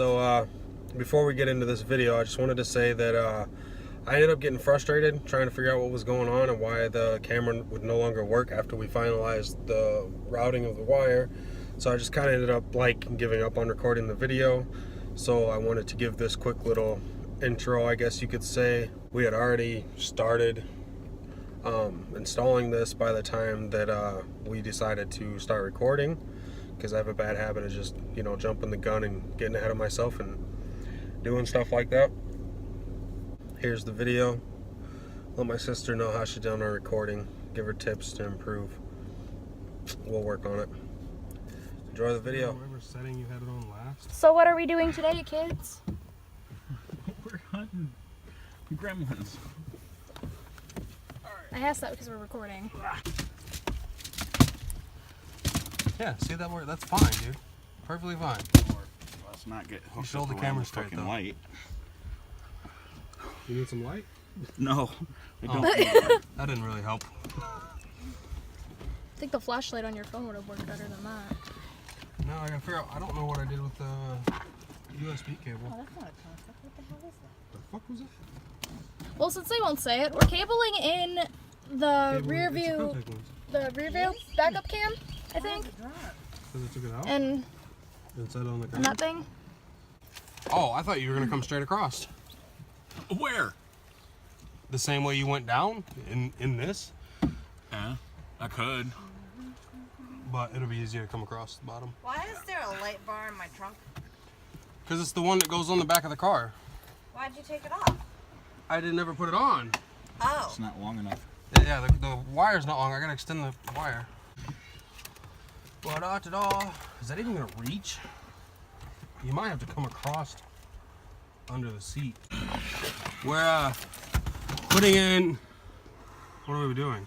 So before we get into this video, I just wanted to say that I ended up getting frustrated trying to figure out what was going on and why the camera would no longer work after we finalized the routing of the wire. So I just kind of ended up giving up on recording the video. So I wanted to give this quick little intro, I guess you could say. We had already started installing this by the time that we decided to start recording, because I have a bad habit of just, jumping the gun and getting ahead of myself and doing stuff like that. Here's the video. Let my sister know how she's done our recording. Give her tips to improve. We'll work on it. Enjoy the video. Whatever setting you had it on last. So what are we doing today, kids? We're hunting gremlins. I asked that because we're recording. Yeah, see that word? That's fine, dude. Perfectly fine. Let's not get hooked. You should hold up the around camera the straight, fucking though. light. You need some light? No, I don't. That didn't really help. I think the flashlight on your phone would have worked better than that. No, I gotta figure out. I don't know what I did with the USB cable. Oh, that's not a concept. What the hell is that? The fuck was it? Well, since they won't say it, we're cabling in the Cable- rear it's a view, contact lens. the rear view backup cam, I think, Because I took it out and and set it on the ground. that thing. Oh, I thought you were gonna come straight across. Where? The same way you went down in this, Yeah, I could. but it'll be easier to come across the bottom. Why is there a light bar in my trunk? Because it's the one that goes on the back of the car. Why'd you take it off? I didn't ever put it on. Oh. It's not long enough. Yeah, the wire's not long. I gotta extend the wire. Is that even gonna reach? You might have to come across under the seat. We're putting in. What are we doing?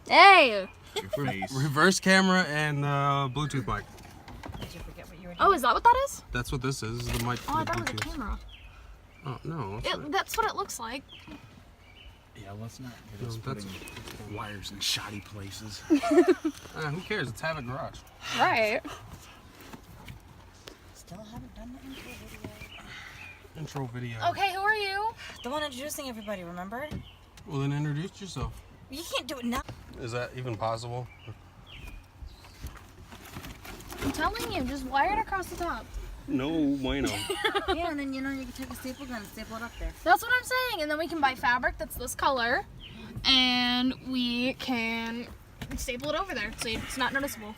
Hey! Your face. Reverse camera and Bluetooth mic. Did you forget what you were doing? Oh, is that what that is? That's what this is. This is the mic Oh, for I the thought it was a Bluetooth. camera. Oh no. it's not. That's what it looks like. Yeah, let's not get No, us that's- putting wires in shoddy places. Who cares? It's Havoc Garage. Right. Still haven't done the intro video. Intro video. Okay, who are you? The one introducing everybody, remember? Well, then introduce yourself. You can't do it now. Is that even possible? I'm telling you, just wire it across the top. No bueno. Yeah, and then you can take a staple gun and staple it up there. That's what I'm saying. And then we can buy fabric that's this color, and we can staple it over there so it's not noticeable.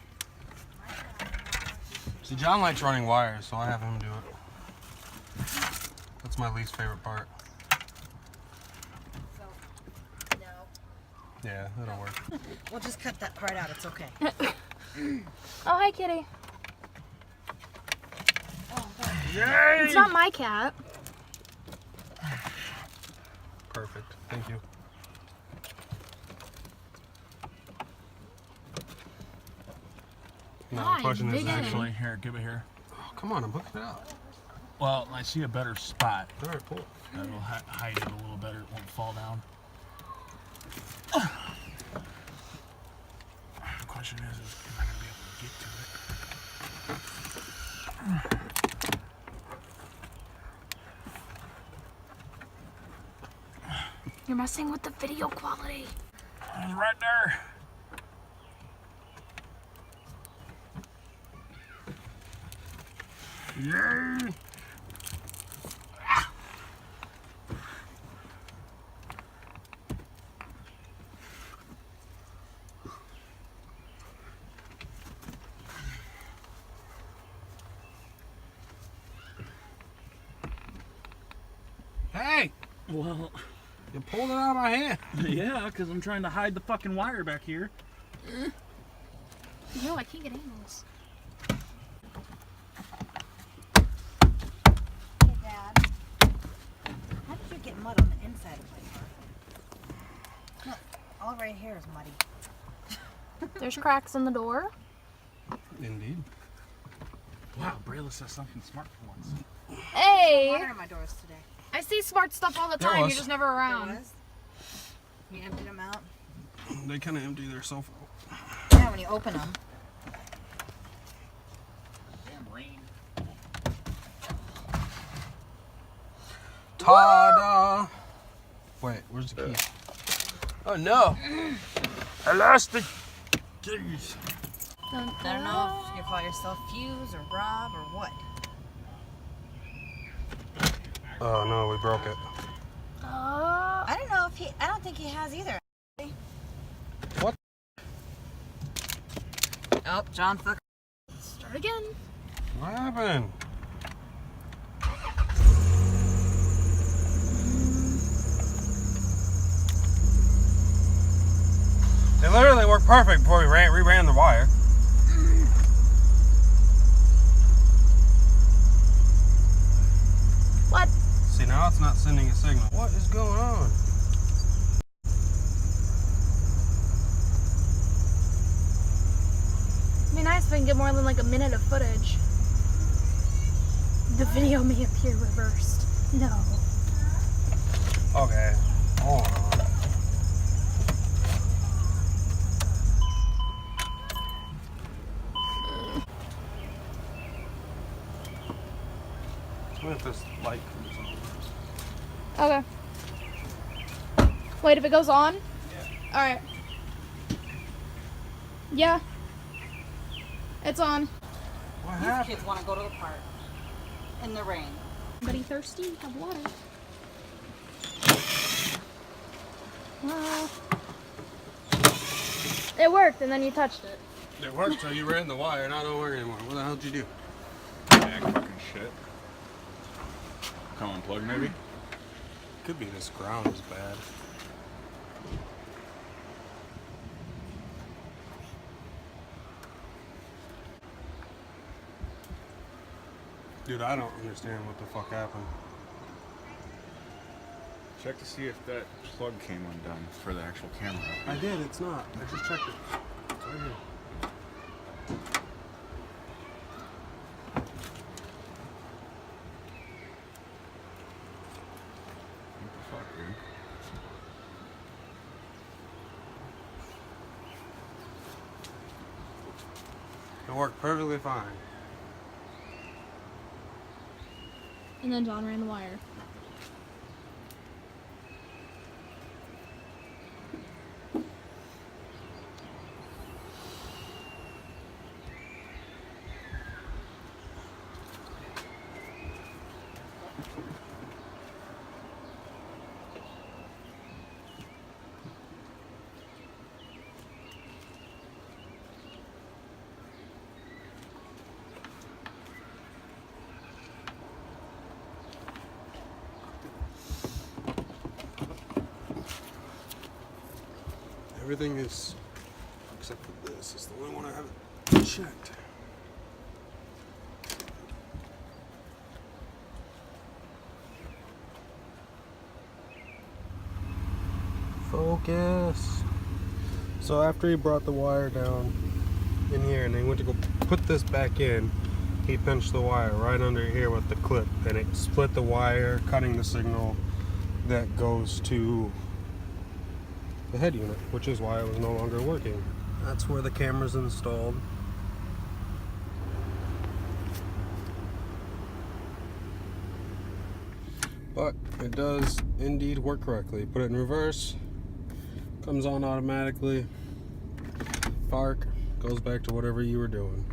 See, John likes running wires, so I have him do it. That's my least favorite part. So, no. Yeah, that'll work. We'll just cut that part out. It's okay. Oh, hi, kitty. Yay! It's not my cat. Perfect. Thank you. No, Hi, the question is big actually. Actually, here, give it here. Oh, come on, I'm hooking it up. Well, I see a better spot. All right, cool. That'll hide it a little better. It won't fall down. The question is am I going to be able to get to it? You're messing with the video quality. It's right there. Yay! Hey! Well, You pulled it out of my hand. yeah, because I'm trying to hide the fucking wire back here. No, I can't get angles. Hey, Dad. How did you get mud on the inside of my car? Look, all right here is muddy. There's cracks in the door. Indeed. Wow, Brayla says something smart for once. Hey! Water in my doors today. I see smart stuff all the There time. was. You're just never There around. was. You emptied them out. They kind of empty their sofa. Yeah, when you open them. Damn rain. Ta-da! Wait, where's the key? Oh no! I lost the keys. I don't know if you call yourself Fuse or Rob or what. Oh no, we broke it. I don't know if I don't think he has either. What? Oh, John fuck. Start again. What happened? It literally worked perfect before we reran the wire. What? See, now it's not sending a signal. What is going on? It'd be nice if I can get more than like a minute of footage. The video may appear reversed. No. Okay, hold on. What if this light comes on? Okay. Wait, if it goes on? Yeah. Alright. Yeah. It's on. What These happened? kids want to go to the park in the rain. Anybody thirsty? Have water. Well, it worked, and then you touched it. It worked till you ran the wire, now it don't work anymore. What the hell did you do? Yeah, fucking shit. Come unplug maybe? Could be this ground is bad. Dude, I don't understand what the fuck happened. Check to see if that plug came undone for the actual camera. I did, it's not. I just checked it. It's right here. What the fuck, dude? It worked perfectly fine. And then John ran the wire. Everything is, except for this, is the only one I haven't checked. Focus. So after he brought the wire down in here and he went to go put this back in, he pinched the wire right under here with the clip and it split the wire, cutting the signal that goes to the head unit, which is why it was no longer working. That's where the camera's installed. But it does indeed work correctly. Put it in reverse, comes on automatically, park, goes back to whatever you were doing.